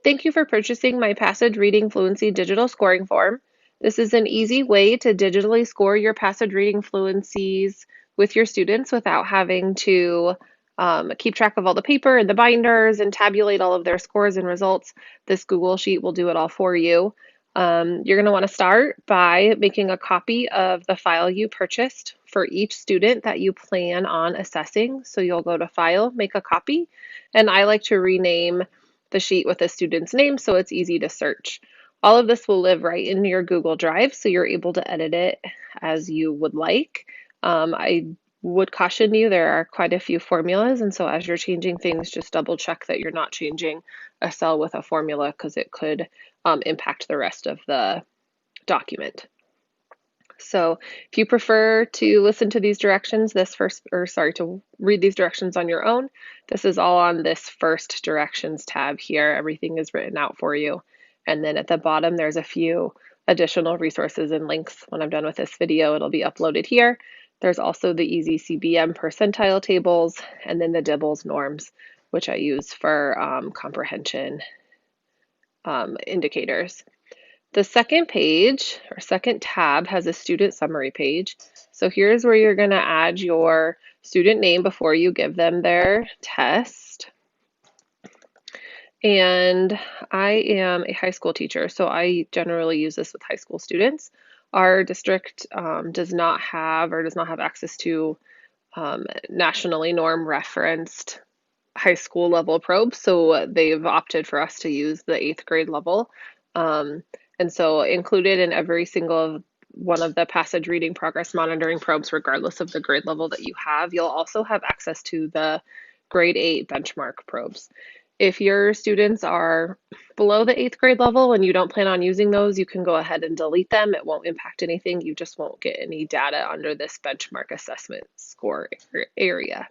Thank you for purchasing my Passage Reading Fluency digital scoring form. This is an easy way to digitally score your passage reading fluencies with your students without having to keep track of all the paper and the binders and tabulate all of their scores and results. This Google Sheet will do it all for you. You're going to want to start by making a copy of the file you purchased for each student that you plan on assessing. So you'll go to File, make a copy, and I like to rename the sheet with a student's name so it's easy to search. All of this will live right in your Google Drive, so you're able to edit it as you would like. I would caution you, there are quite a few formulas, and so as you're changing things, just double check that you're not changing a cell with a formula because it could impact the rest of the document. So if you prefer to listen to these directions, to read these directions on your own, this is all on this first directions tab here. Everything is written out for you. And then at the bottom, there's a few additional resources and links. When I'm done with this video, it'll be uploaded here. There's also the Easy CBM percentile tables, and then the DIBELS norms, which I use for comprehension indicators. The second page or second tab has a student summary page. So here's where you're going to add your student name before you give them their test. And I am a high school teacher, so I generally use this with high school students. Our district does not have access to nationally norm referenced high school level probes, so they've opted for us to use the 8th grade level. And so included in every single one of the passage reading progress monitoring probes, regardless of the grade level that you have, you'll also have access to the grade 8 benchmark probes. If your students are below the 8th grade level and you don't plan on using those, you can go ahead and delete them. It won't impact anything. You just won't get any data under this benchmark assessment score area.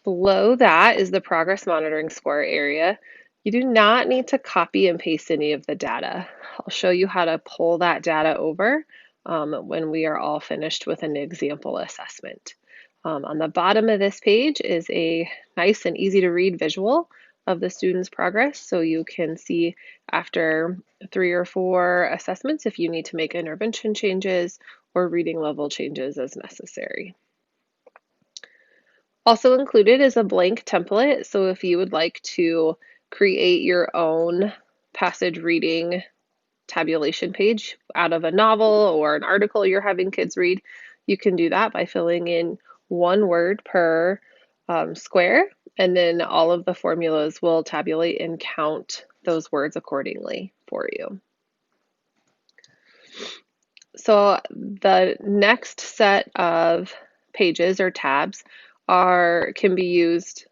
Below that is the progress monitoring score area. You do not need to copy and paste any of the data. I'll show you how to pull that data over when we are all finished with an example assessment. On the bottom of this page is a nice and easy to read visual of the student's progress, so you can see after 3 or 4 assessments if you need to make intervention changes or reading level changes as necessary. Also included is a blank template, so if you would like to create your own passage reading tabulation page out of a novel or an article you're having kids read, you can do that by filling in 1 word per square, and then all of the formulas will tabulate and count those words accordingly for you. So the next set of pages or tabs can be used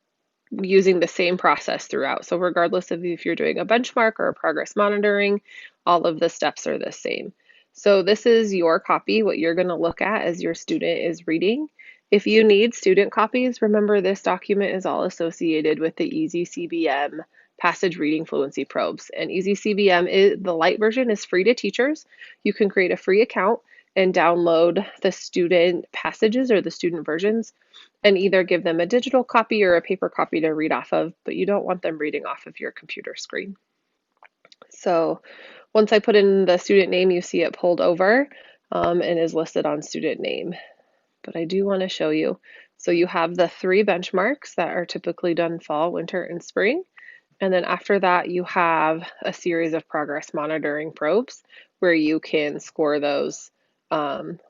using the same process throughout. So regardless of if you're doing a benchmark or a progress monitoring, all of the steps are the same. So this is your copy, what you're going to look at as your student is reading. If you need student copies, remember this document is all associated with the Easy CBM passage reading fluency probes. And Easy CBM, the light version, is free to teachers. You can create a free account and download the student passages or the student versions and either give them a digital copy or a paper copy to read off of, but you don't want them reading off of your computer screen. So once I put in the student name, you see it pulled over and is listed on student name. But I do want to show you. So you have the 3 benchmarks that are typically done fall, winter, and spring. And then after that, you have a series of progress monitoring probes where you can score those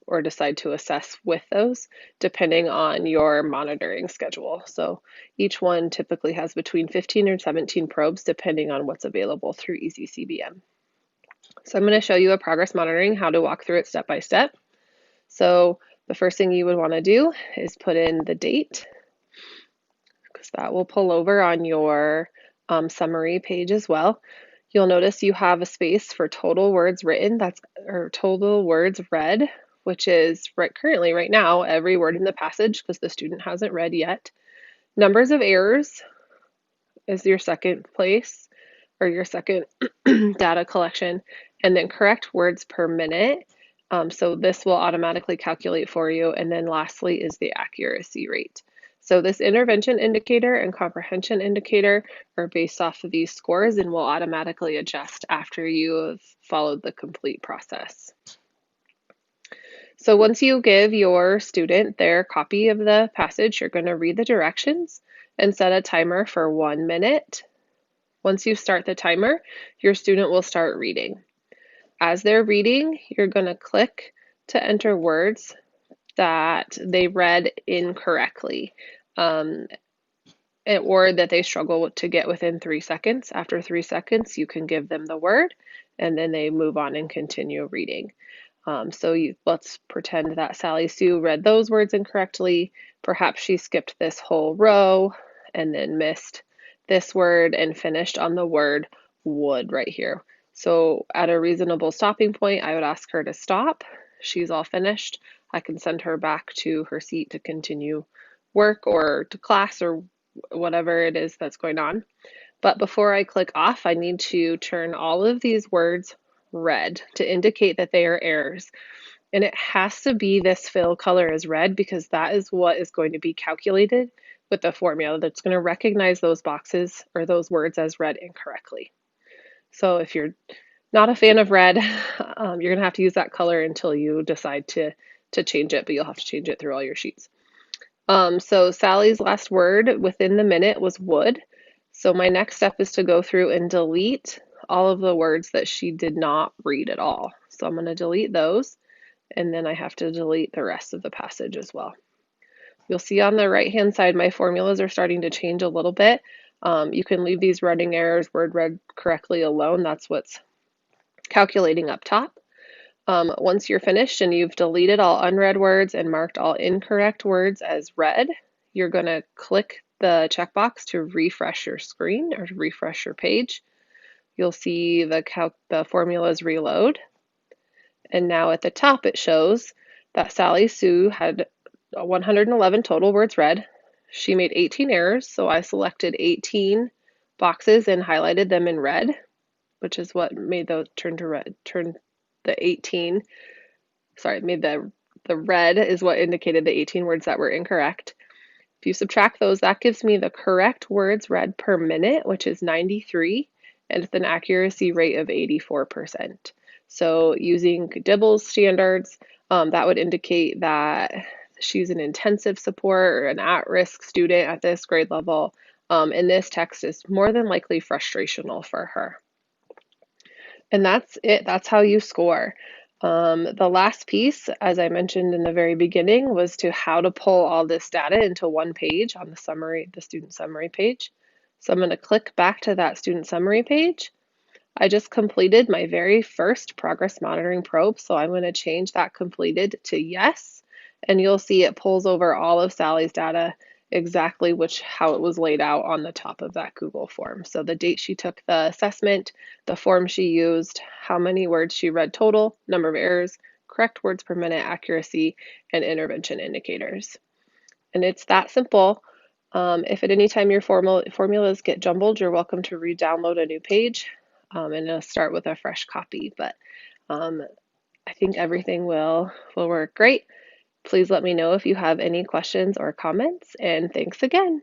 or decide to assess with those depending on your monitoring schedule. So each one typically has between 15 or 17 probes depending on what's available through Easy CBM. So I'm going to show you a progress monitoring, how to walk through it step by step. So the first thing you would want to do is put in the date, because that will pull over on your summary page as well. You'll notice you have a space for total words written, or total words read, which is currently right now every word in the passage because the student hasn't read yet. Numbers of errors is your second place or your second data collection, and then correct words per minute. So this will automatically calculate for you. And then lastly is the accuracy rate. So this intervention indicator and comprehension indicator are based off of these scores and will automatically adjust after you have followed the complete process. So once you give your student their copy of the passage, you're going to read the directions and set a timer for 1 minute. Once you start the timer, your student will start reading. As they're reading, you're going to click to enter words that they read incorrectly, or that they struggle to get within 3 seconds. After 3 seconds, you can give them the word, and then they move on and continue reading. Let's pretend that Sally Sue read those words incorrectly. Perhaps she skipped this whole row and then missed this word and finished on the word would right here. So at a reasonable stopping point, I would ask her to stop. She's all finished. I can send her back to her seat to continue work or to class or whatever it is that's going on. But before I click off, I need to turn all of these words red to indicate that they are errors. And it has to be this fill color is red because that is what is going to be calculated with the formula that's going to recognize those boxes or those words as read incorrectly. So if you're not a fan of red, you're going to have to use that color until you decide to change it, but you'll have to change it through all your sheets. So Sally's last word within the minute was would. So my next step is to go through and delete all of the words that she did not read at all. So I'm going to delete those, and then I have to delete the rest of the passage as well. You'll see on the right-hand side, my formulas are starting to change a little bit. You can leave these running errors, word read correctly alone. That's what's calculating up top. Once you're finished and you've deleted all unread words and marked all incorrect words as read, you're going to click the checkbox to refresh your screen or to refresh your page. You'll see the formulas reload. And now at the top it shows that Sally Sue had 111 total words read. She made 18 errors, so I selected 18 boxes and highlighted them in red, which is what made those turn to red, turn the 18, sorry, made the red is what indicated the 18 words that were incorrect. If you subtract those, that gives me the correct words read per minute, which is 93, and with an accuracy rate of 84%. So using Dibble's standards, that would indicate that she's an intensive support or an at-risk student at this grade level, and this text is more than likely frustrational for her. And that's it. That's how you score. The last piece, as I mentioned in the very beginning, was to how to pull all this data into one page on the summary, the student summary page. So I'm going to click back to that student summary page. I just completed my very first progress monitoring probe, so I'm going to change that completed to yes, and you'll see it pulls over all of Sally's data exactly how it was laid out on the top of that Google form. So the date she took the assessment, the form she used, how many words she read total, number of errors, correct words per minute accuracy, and intervention indicators. And it's that simple. If at any time your formulas get jumbled, you're welcome to re-download a new page and it'll start with a fresh copy. But I think everything will work great. Please let me know if you have any questions or comments, and thanks again.